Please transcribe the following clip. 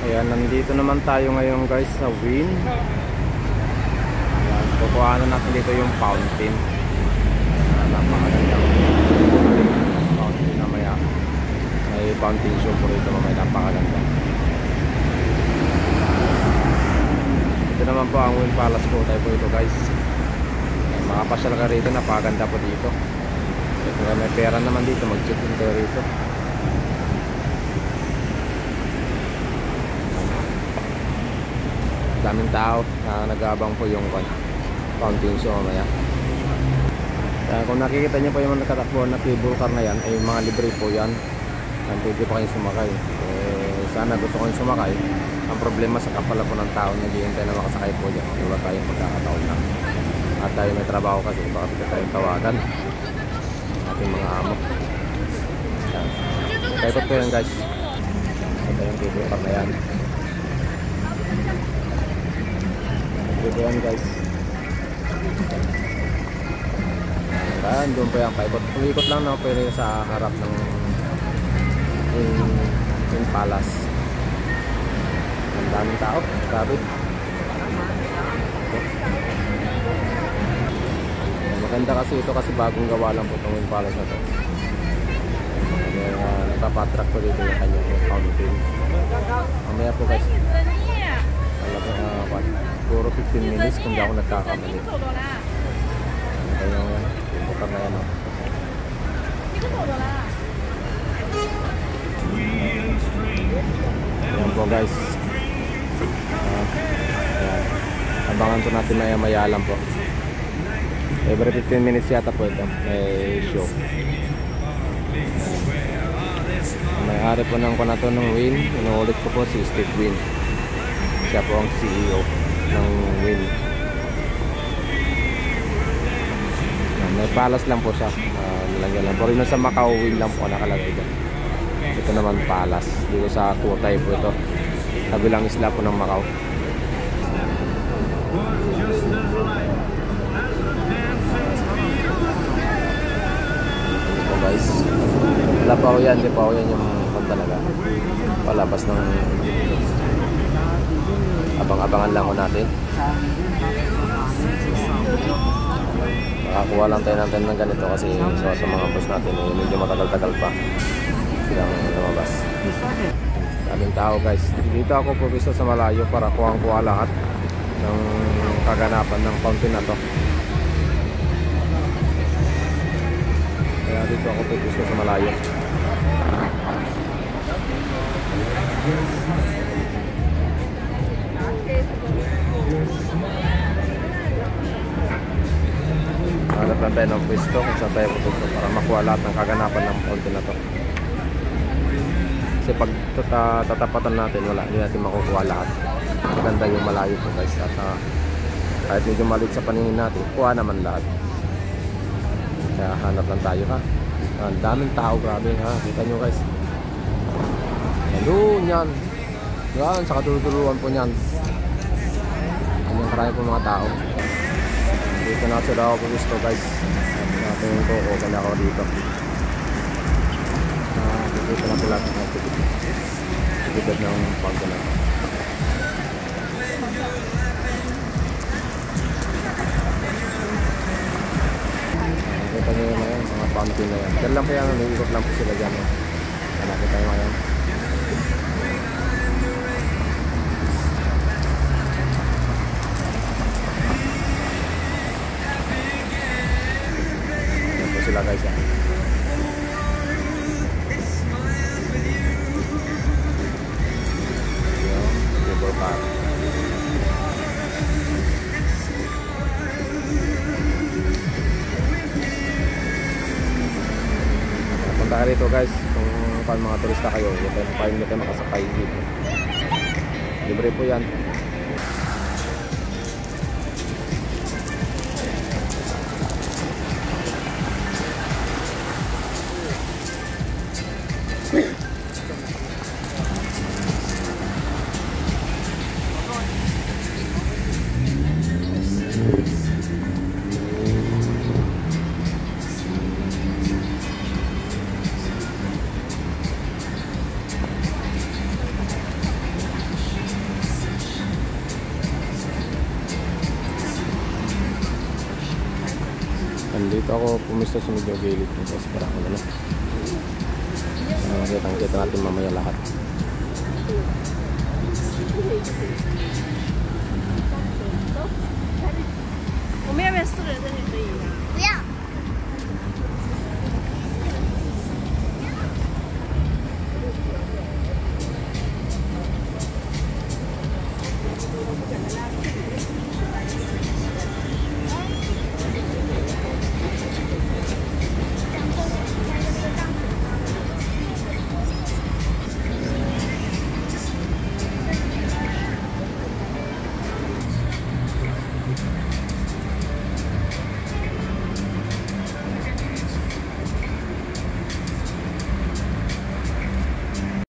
Ayan, nandito naman tayo ngayon guys sa Wynn. Ayan, kukuha na natin dito yung fountain. Napakaganda fountain namaya. May fountain show po rito mamaya, napakaganda. Ito naman po ang Wynn Palace po tayo po ito guys. Ayan, makapasyal ka rito, napakaganda po dito. Ito, may pera naman dito, mag-check-in kayo rito. Daming tao na nag-aabang po yung fountain show mamaya. Kung nakikita nyo po yung nakatakbo na cable car na yan, ay mga libre po yan. Pwede pa kayong sumakay. Sana gusto ko yung sumakay. Ang problema sa kapala po ng tao, naghihintay na makasakay po dyan. Wala tayong pagkakataon lang. At tayo may trabaho kasi, baka pwede tayong tawagan ating mga amo. Taipot po yan guys. Ito yung cable car na yan. Ito yan guys. Ayan, doon po yan. Uikot lang na pwede sa harap ng Wynn Palace. Ang daming tao. Grabe. Maganda kasi ito kasi bagong gawa lang po itong Wynn Palace na ito. Nagpapatrack po dito yung kanyang fountain. Mamaya po guys. Siguro 15 minutes kung di ako nagkakamali. Ito yung bukar na yan. Ayan po guys. Ayan. Abangan po natin maya lang po. Every 15 minutes yata po ito. May show. May-ari po ng konato ng Wynn. Inuulit ko po si Steve Wynn. Siya po ang CEO ng Wynn. May palace lang po siya. Nilagyan lang po rin sa Macau Wynn lang po nakalagay dyan. Ito naman palace dito sa Kuotay po ito, kabilang isla po ng Macau. Ito guys, wala pa ako yan, di pa ako yan yung talaga palabas ng abang-abangan lang ko natin. Makakuha lang tayo natin ng ganito kasi sa mga boss natin medyo matagal-tagal pa silang lumabas. Daming tao guys. Dito ako pumisto sa malayo para kuha lahat ng kaganapan ng fountain na to. Kaya dito ako pumisto sa malayo. Hanap lang tayo ng pwesto kung saan tayo pupunta para makuha lahat ng kaganapan ng fountain na to. Kasi pag tatapatan natin, wala, hindi natin makukuha lahat. Maganda yung malayo po guys. At kahit medyo maliit sa paningin natin, kuha naman lahat. Kaya hanap lang tayo ha. Ang daming tao, grabe ha. Kita nyo guys. Doon yan. Yan, sa katutuluan po nyan. Kanyang karami po mga tao. Dito na sila ako gusto guys. Natingin ko, okay na ako dito. Dito na sila. Dito ng pagkala. Nakita nyo yung mga fountain na yan. Diyan lang po yan, nag-ikot lang po sila dyan. Nakita nyo ngayon. Sila guys yan. Cable car. Punta ka dito guys kung mga turista kayo, hindi kayo makasakay dito. Libre po yan. Dito ako pumisto sa medyo gilid. Kasi parang ano na. Kita natin mamaya lahat.